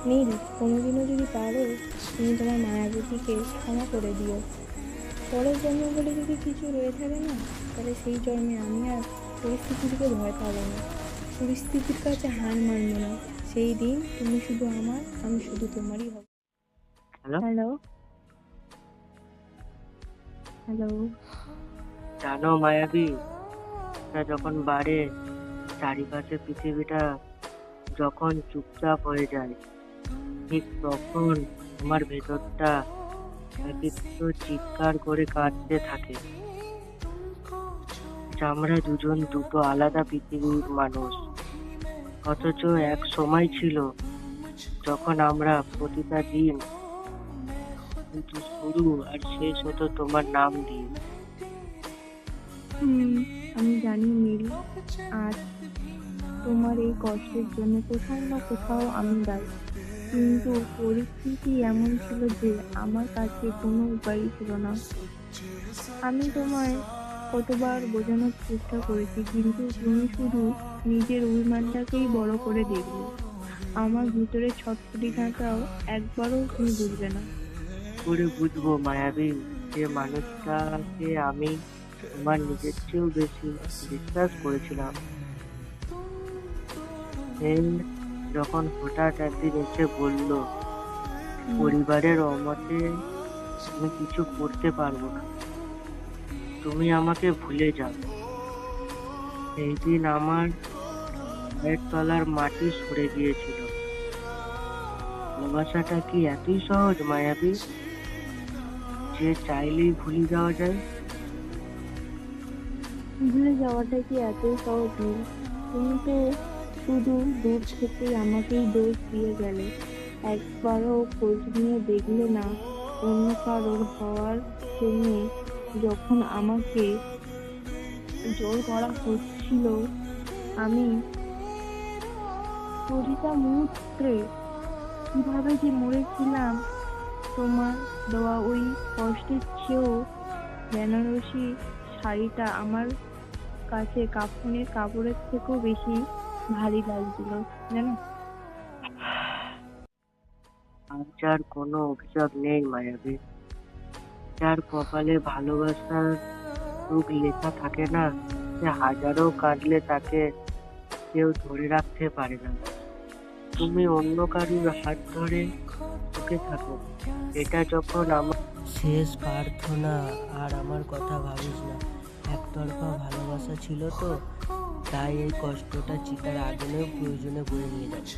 নীল, কোনোদিনও যদি পারো তুমি তোমার মায়াবতীকে ক্ষমা করে দিও। পরের জন্ম বলে যদি কিছু রয়ে থাকে না, তাহলে সেই জন্মে আমি আর পরিস্থিতিকে ভয় পাবো না, পরিস্থিতির কাছে হার মানবো না। সেই দিন তুমি শুধু আমার, আমি শুধু তোমারই হব। হ্যালো। হ্যালো। হ্যালো। জানো মায়াবী, তা যখন বাড়ে, চারিপাশে পৃথিবীটা যখন চুপচাপ হয়ে যায়, ঠিক তখন আমার ভেতরটা একেকটু চিৎকার করে কাঁদতে থাকে। যে আমরা দুজন দুটো আলাদা পৃথিবীর মানুষ, অথচ এক সময় ছিল যখন আমরা প্রতিটা দিন কিন্তু শুরু আর শেষ হতো তোমার নাম দিয়ে। হুম, আমি জানি নীল। আর তোমার এই কষ্টের জন্য কোথাও না কোথাও আমি দায়ী, কিন্তু পরিস্থিতি এমন ছিল যে আমার কাছে কোনো উপায়ই ছিল না। আমি তোমায় কতবার বোঝানোর চেষ্টা করেছি, কিন্তু তুমি শুধু নিজের অভিমানটাকেই বড় করে দেখবে। আমার ভিতরে ছটফটিটাও একবারও তুমি বুঝবে না। করে বুঝবো মায়াবী, যে মানুষটাকে আমি আমার নিজের চেয়েও বেশি বিশ্বাস করেছিলাম, সে যখন হঠাৎ একদিন এসে বলল হুম, পরিবারের অমতে আমি কিছু করতে পারবো না, তুমি আমাকে ভুলে যাও, সেই দিন আমার পায়ের তলার মাটি সরে গিয়েছিল। ভালোবাসাটা কি এতই সহজ মায়াবী, যে চাইলেই ভুলে যাওয়া যায়? ভুলে যাওয়াটা কি এতই সহজ নেই? তুমি তো শুধু দূর থেকেই আমাকেই দোষ দিয়ে গেলে, একবারও খোঁজ নিয়ে দেখলে না অন্য কারোর হওয়ার জন্য। যখন আমাকে জোর করা হচ্ছিল, আমি প্রতিটা মুহূর্তে কিভাবে যে মরেছিলাম, তোমার দেওয়া ওই কষ্টের চেয়েও বেনারসি শাড়িটা আমার কাছে কাফনের কাপড়ের থেকেও বেশি ভারী লাগছিল, জানো। আজ আর কোনো অভিযোগ নেই মায়াবী, যার কপালে ভালোবাসার সুখ লেখা থাকে না, সে হাজারো কাঁদলে তাকে কেউ ধরে রাখতে পারে না। তুমি অন্য কারুর হাত ধরে সুখে থাকো, এটা যখন আমার শেষ প্রার্থনা। আর আমার কথা ভাবিস না, একতরফা ভালোবাসা ছিল তো, তাই এই কষ্টটা চিতার আগুনেও প্রয়োজনে বয়ে নিয়ে যাচ্ছে।